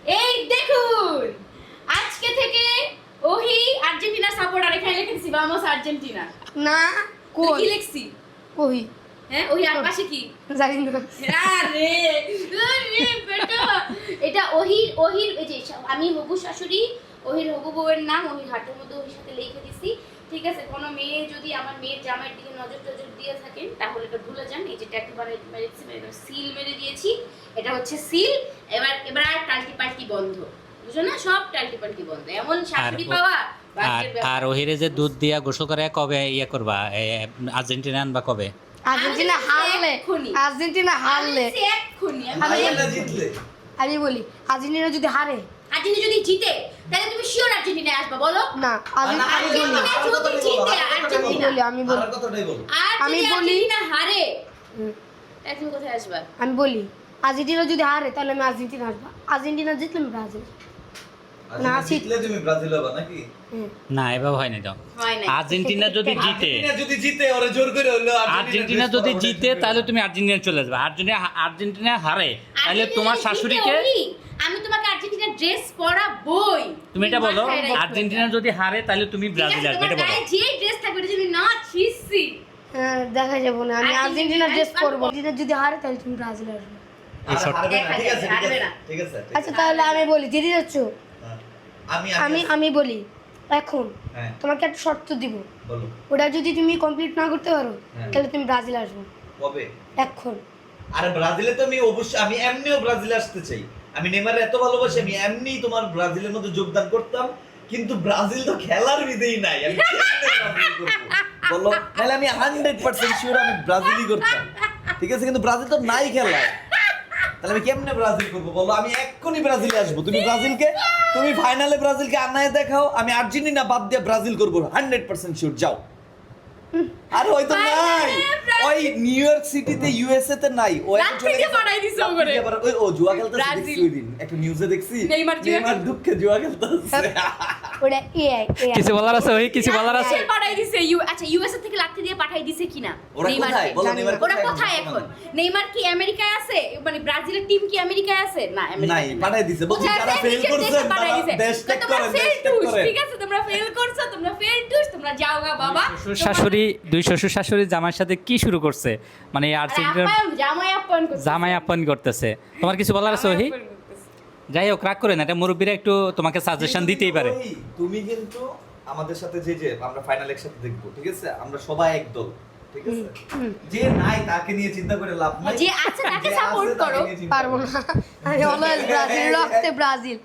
এই দেখুন আজকে থেকে ওহি আর্জেন্টিনা সাপোর্ট আর এখানে লিখেছি ভামোস আর্জেন্টিনা। না তুই কই কি লিখছি? ওই হ্যাঁ ওহি আর পাশে কি? জানি না আরে আরে বেটা এটা ওহির এই যে আমি হবু শাশুড়ি ওহির হবু বউয়ের নাম ওহির হাতের মধ্যে ওহির সাথে লিখে দিছি। ঠিক আছে, কোনো মেয়ে যদি আমার মেয়ের জামাইয়ের দিকে নজর টজর দিয়ে থাকেন তাহলে এটা ভুলে যান। এই যে ট্যাটু মেরেছি, সিল মেরে দিয়েছি, এটা হচ্ছে সিল। এবার আর টাল্টি পাল্টি বন্ধ, বুঝো না? সব টাল্টি পাল্টি বন্ধ। এমন শাশুড়ি পাওয়া ভাগ্যের ব্যাপার। আর ওহিরে যে দুধ দিয়া গোসল করে কবে ইয়ে করবা আর্জেন্টিনা আনবা কবে? আর্জেন্টিনা হারলে এক্ষুনি। আর্জেন্টিনা হারলে আমি এক্ষুনি জিতলে আমি বলি আর্জেন্টিনা যদি হারে আর্জেন্টিনা যদি জিতে তাহলে তুমি শিওর আর্জেন্টিনায় আসবা, বলো? না আর্জেন্টিনা আর্জেন্টিনা যদি জিতে আর্জেন্টিনা আমি বলি আর কথাটাই বল। আর আমি যদি বলি- আর্জেন্টিনা হারে হুম, তাহলে তুমি কোথায় আসবা? আমি বলি আর্জেন্টিনা যদি হারে তাহলে আমি আর্জেন্টিনা আসবো, আর্জেন্টিনা জিতলে আমি ব্রাজিল। না, জিতলে তুমি ব্রাজিল হবে নাকি? হুম, না এভাবে হয় না তো। হয় না। আর্জেন্টিনা যদি জিতে আর্জেন্টিনা যদি জিতে ওরে জোর করে হলো আর্জেন্টিনা যদি জিতে তাহলে তুমি আর্জেন্টিনা চলে যাবে। আর্জেন্টিনা হারে তাহলে তোমার আর্জেন্টিনা শাশুড়িকে জিতলে ওই, আমি তোমাকে আর্জেন্টিনা ড্রেস পরাবই। তুমি এটা বলো, মাথায় রাখবে। আর্জেন্টিনা যদি হারে তাহলে তুমি ঠিক ব্রাজিল আছে, আসবে, তোমার এটা বলো। গায়ে যে ড্রেস থাকবে এটা যদি না ছিসি হ্যাঁ, দেখা যাবো না, আমি আর্জেন্টিনা আর্জেন্টিনা ড্রেস আসবে। করবো। আর্জেন্টিনা যদি হারে তাহলে তুমি ব্রাজিল আসবে। এই শর্ট হারবে না, ঠিক আছে ঠিক হারবে আছে না। ঠিক আছে ঠিক আচ্ছা আছে। তাহলে আমি বলি জিতে যাচ্ছ। হ্যাঁ। আমি আমি আমি বলি এখন হ্যাঁ তোমাকে একটা শর্ত দিব, বলো ওটা যদি তুমি কমপ্লিট না করতে পারো হ্যাঁ। তাহলে তুমি ব্রাজিল আসবে কবে? এখন। আরে ব্রাজিলে তো আমি অবশ্যই আমি এমনিও ব্রাজিলে আসতে চাই। আমি নেইমারে এত ভালোবাসি, আমি এমনি তোমার ব্রাজিলের মধ্যে যোগদান করতাম, কিন্তু ব্রাজিল তো খেলার বিধেই নাই। আমি কেমনে ব্রাজিল করবো বলো? নাহলে আমি 100% শিওর আমি ব্রাজিলই করতাম, ঠিক আছে? কিন্তু ব্রাজিল তো নাই খেলায়, তাহলে আমি কেমনে ব্রাজিল করবো বলো? আমি এক্ষুনি ব্রাজিলে আসবো। তুমি ফাইনালে ব্রাজিলকে আনায় দেখাও, আমি আর্জেন্টিনা বাদ দিয়ে ব্রাজিল করবো 100% শিওর। যাও। আর ওই তো নাই, ওই নিউ ইয়র্ক সিটিতে ইউএসএ তে নাই, ও এখন রাত চলে থেকে গেছে। পাঠাই দিছে রাত ওরে। থেকে পাঠাই- ওই ও জুয়া খেলতেছে ব্রাজিল। দেখছি ওই দিন একটা নিউজে দেখছি, নেইমার জুয়া নেইমার দুঃখে জুয়া খেলতেছে। ওটা এআই কিছু বলার আছে ওই কিছু বলার আছে? রাত্রে পাঠাই দিছে আচ্ছা ইউএসএ থেকে লাত্তি দিয়ে পাঠাই দিছে কিনা ওরা কোথায় বলো? নেইমার ওরা কোথায় এখন? নেইমার কি আমেরিকায় আছে? মানে ব্রাজিলের টিম কি আমেরিকায় আছে? না নাই, আমেরিকায় পাঠাই দিছে। বলছি কোথায় যারা আছে? fail নিজের করছেন, দেশে পাঠাই তারা দিছে। দেশ ত্যাগ তোমরা করেন, fail দেশ ত্যাগ টুস, করেন। ঠিক আছে? তোমরা ফেল করছো, তোমরা ফেল টুস, তোমরা যাও গা বাবা। শ্বশুর শাশুড়ি দুই শ্বশুর শাশুড়ি জামাইয়ের সাথে কি শুরু করছে? মানে এই আর্জেন্টিনার জামাই আপ্যায়ন করছে। জামাই আপ্যায়ন করতেছে। তোমার কিছু বলার আছে ওহি? যাই হোক, রাগ করে না, এটা মুরব্বীরা একটু তোমাকে সাজেশন দিতেই পারে। ওই, তুমি কিন্তু আমাদের সাথে যে আমরা ফাইনাল একসাথে দেখবো, ঠিক আছে? আমরা সবাই একদল, ঠিক আছে? যে নাই তাকে নিয়ে চিন্তা করে লাভ নাই, যে আছে তাকে যে support আছে তাকে করো। নিয়ে চিন্তা পারবো করো। না, আমি অলওয়েজ ব্রাজিল রক্তে ব্রাজিল।